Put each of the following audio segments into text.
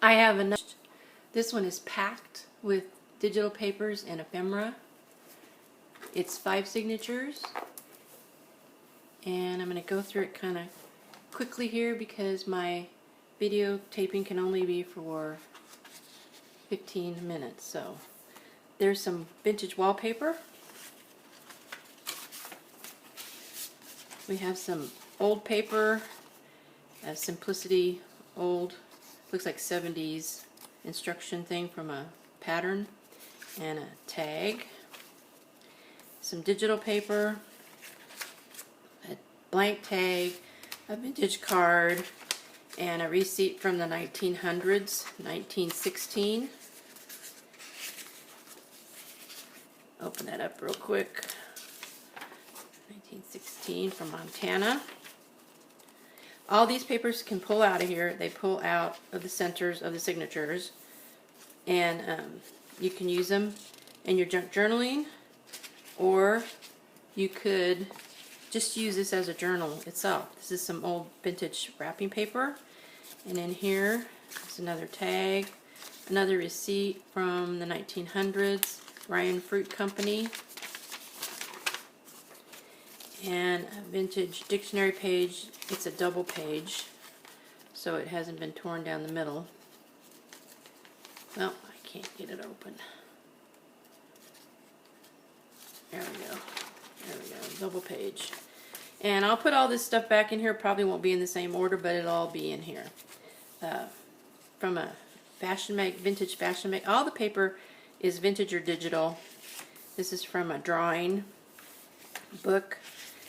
I have another. This one is packed with digital papers and ephemera. It's 5 signatures, and I'm going to go through it kind of quickly here because my video taping can only be for 15 minutes. So there's some vintage wallpaper. We have some old paper, a Simplicity old, looks like 70s instruction thing from a pattern, and a tag. Some digital paper, a blank tag, a vintage card, and a receipt from the 1900s, 1916. Open that up real quick. 1916 from Montana. All these papers can pull out of here. They pull out of the centers of the signatures, and you can use them in your junk journaling, or you could just use this as a journal itself. This is some old vintage wrapping paper, and in here is another tag, another receipt from the 1900s, Ryan Fruit Company, and a vintage dictionary page. It's a double page, so it hasn't been torn down the middle. Well, I can't get it open. There we go. There we go. Double page. And I'll put all this stuff back in here. Probably won't be in the same order, but it'll all be in here. From a vintage fashion mag. All the paper is vintage or digital. This is from a drawing book.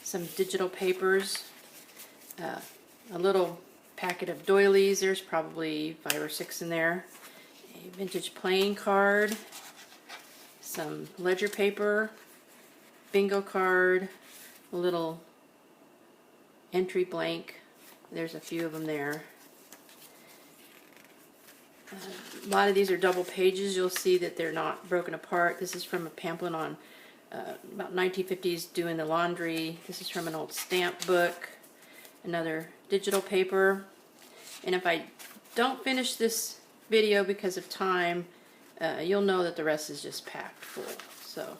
Some digital papers. A little packet of doilies. There's probably 5 or 6 in there. A vintage playing card. Some ledger paper. Bingo card, a little entry blank. There's a few of them there. A lot of these are double pages. You'll see that they're not broken apart. This is from a pamphlet on about 1950s doing the laundry. This is from an old stamp book. Another digital paper. And if I don't finish this video because of time, you'll know that the rest is just packed full. So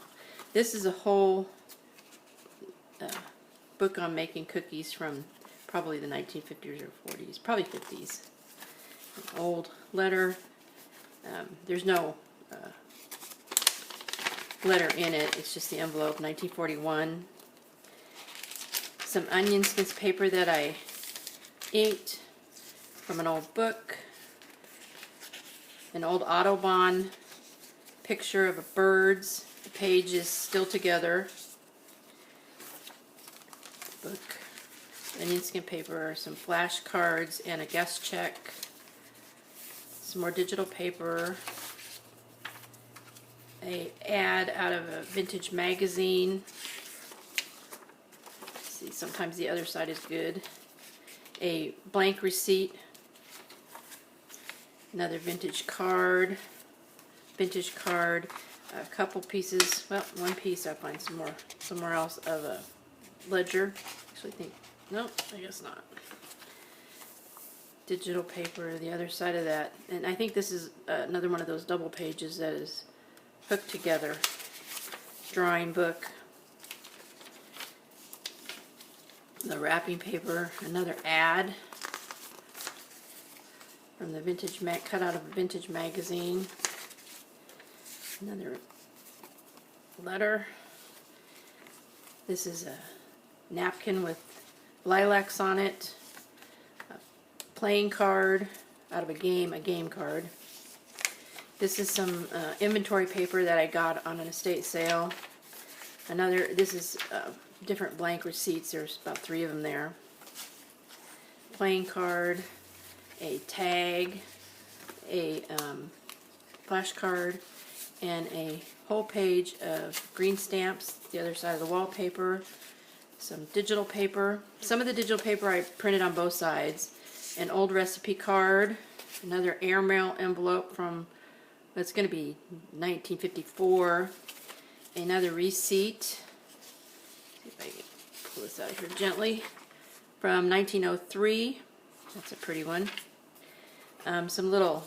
this is a whole book on making cookies from probably the 1950s or 40s, probably 50s. An old letter. There's no letter in it, it's just the envelope, 1941. Some onion skins paper that I inked from an old book. An old Autobahn picture of a birds. The page is still together. Book, onion skin paper, some flashcards, and a guest check. Some more digital paper. A ad out of a vintage magazine. See, sometimes the other side is good. A blank receipt. Another vintage card. Vintage card. A couple pieces, well, one piece I find somewhere else of a ledger. Actually think, nope, I guess not. Digital paper, the other side of that. And I think this is another one of those double pages that is hooked together. Drawing book. The wrapping paper, another ad from the vintage cut out of a vintage magazine. Another letter. This is a napkin with lilacs on it. A playing card out of a game card. This is some inventory paper that I got on an estate sale. This is different blank receipts. There's about 3 of them there. Playing card, a tag, a flashcard, and a whole page of green stamps, the other side of the wallpaper, some digital paper. Some of the digital paper I printed on both sides. An old recipe card, another airmail envelope from, it's going to be 1954, another receipt, see if I can pull this out here gently, from 1903, that's a pretty one. Some little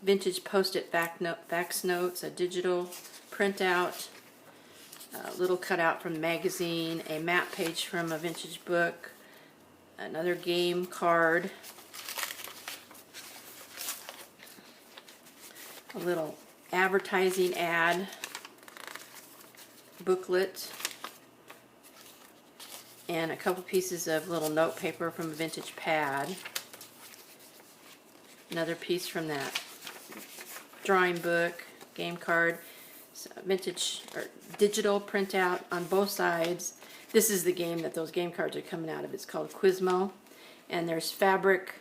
vintage post-it fax notes, a digital printout, a little cutout from the magazine, a map page from a vintage book, another game card, a little advertising ad booklet, and a couple pieces of little note paper from a vintage pad. Another piece from that drawing book, game card, vintage or digital printout on both sides. This is the game that those game cards are coming out of. It's called Quizmo, and there's fabric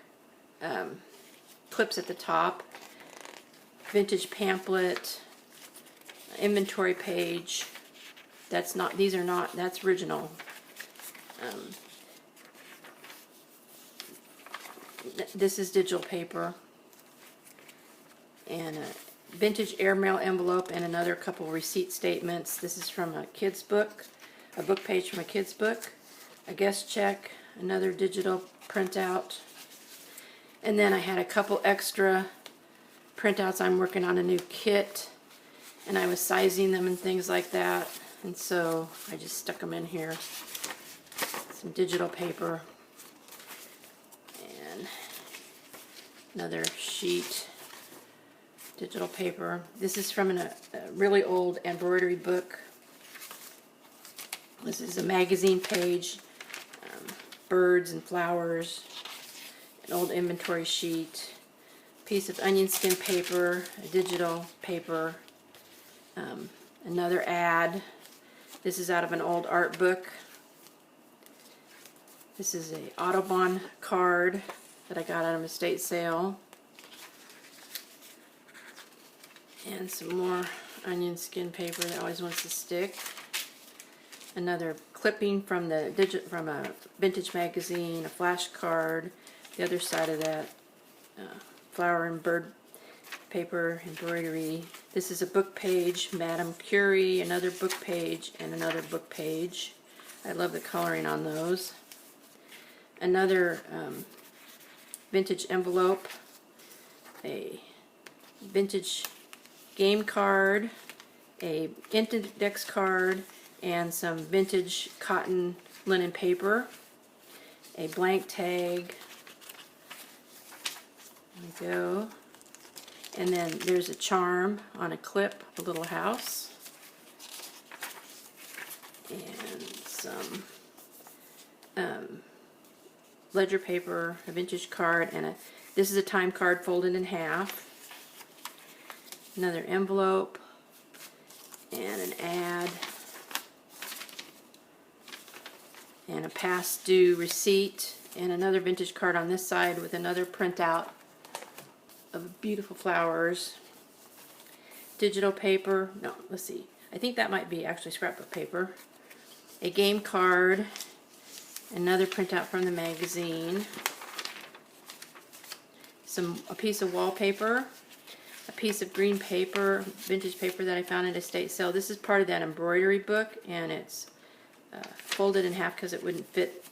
clips at the top, vintage pamphlet, inventory page. That's not, these are not, that's original. This is digital paper, and a vintage airmail envelope, and another couple receipt statements. This is from a kid's book, a book page from a kid's book, a guest check, another digital printout, and then I had a couple extra printouts. I'm working on a new kit, and I was sizing them and things like that, and so I just stuck them in here. Some digital paper, and another sheet, digital paper. This is from a really old embroidery book. This is a magazine page, birds and flowers, an old inventory sheet, piece of onion skin paper, a digital paper, another ad. This is out of an old art book. This is a Autobahn card that I got at an estate sale. And some more onion skin paper that always wants to stick. Another clipping from a vintage magazine, a flash card. The other side of that, flower and bird paper embroidery. This is a book page, Madame Curie, another book page, and another book page. I love the coloring on those. Another vintage envelope, a vintage game card, a index card, and some vintage cotton linen paper, a blank tag. There we go. And then there's a charm on a clip, a little house, and some ledger paper, a vintage card, and this is a time card folded in half. Another envelope, and an ad, and a past due receipt, and another vintage card on this side with another printout of beautiful flowers. Digital paper, no, let's see, I think that might be actually scrapbook paper. A game card, another printout from the magazine, a piece of wallpaper, a piece of green paper, vintage paper that I found at a estate sale. This is part of that embroidery book, and it's folded in half because it wouldn't fit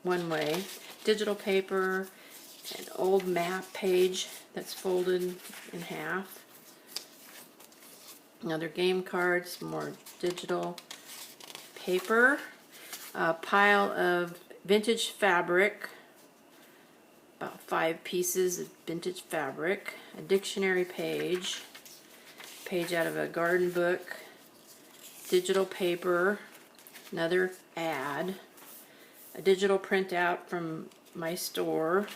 one way. Digital paper, an old map page that's folded in half. Another game card, some more digital paper, a pile of vintage fabric, about 5 pieces of vintage fabric, a dictionary page out of a garden book, digital paper, another ad, a digital printout from my store,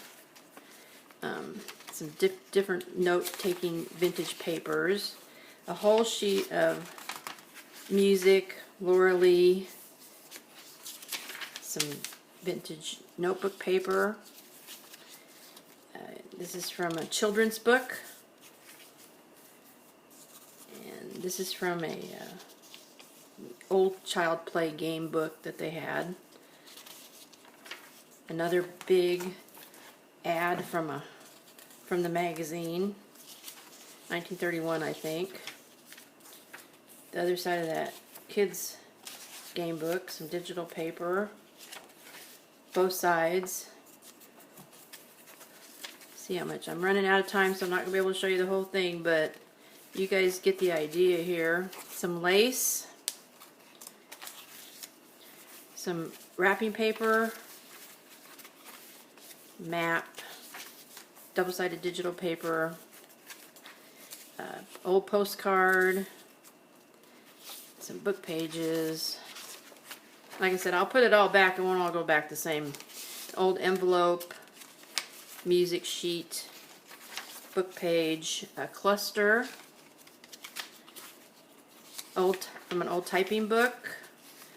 some different note-taking vintage papers, a whole sheet of music, Laura Lee, some vintage notebook paper. This is from a children's book, and this is from a old child play game book that they had. Another big ad from the magazine, 1931, I think. The other side of that, kids' game book, some digital paper, both sides. See how much. I'm running out of time, so I'm not going to be able to show you the whole thing, but you guys get the idea here. Some lace, some wrapping paper, map, double-sided digital paper, old postcard, some book pages. Like I said, I'll put it all back. It won't all go back the same. Old envelope, music sheet, book page, a cluster, from an old typing book,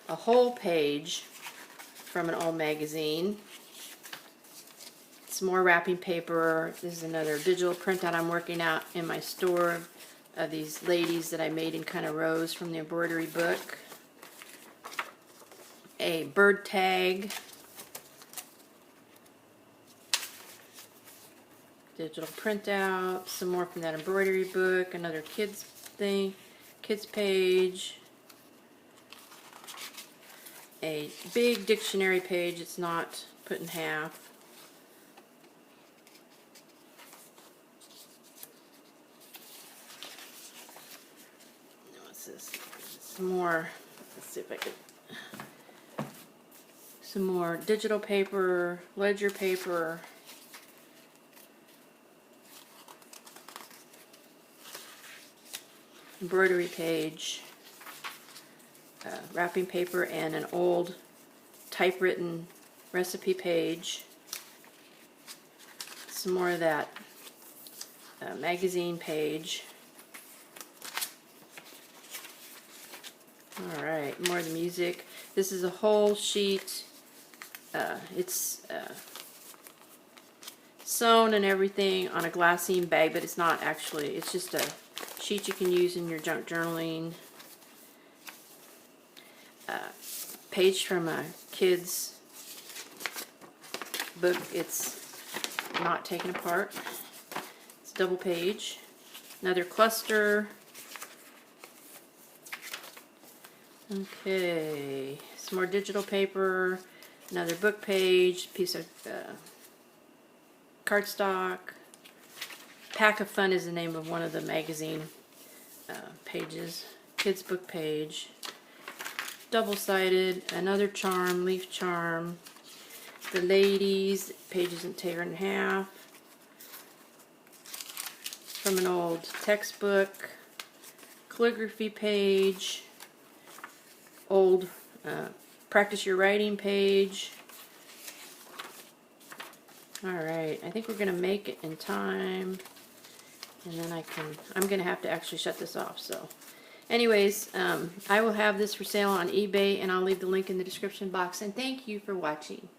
a whole page from an old magazine, some more wrapping paper. This is another digital printout I'm working out in my store of these ladies that I made in kind of rows from the embroidery book. A bird tag, digital printout, some more from that embroidery book, another kids thing, kids page, a big dictionary page. It's not put in half. What's this? Some more. Let's see if I could. Some more digital paper, ledger paper, embroidery page, wrapping paper, and an old typewritten recipe page. Some more of that magazine page. Alright, more of the music. This is a whole sheet. It's sewn and everything on a glassine bag, but it's not actually. It's just a sheet you can use in your junk journaling. Page from a kid's book. It's not taken apart. It's a double page. Another cluster. Okay, some more digital paper. Another book page, piece of cardstock. Pack of Fun is the name of one of the magazine pages. Kids book page. Double-sided, another charm, leaf charm. The ladies, page isn't tear in half. From an old textbook. Calligraphy page. Old practice your writing page. Alright, I think we're going to make it in time. And then I'm going to have to actually shut this off. So, anyways, I will have this for sale on eBay, and I'll leave the link in the description box. And thank you for watching.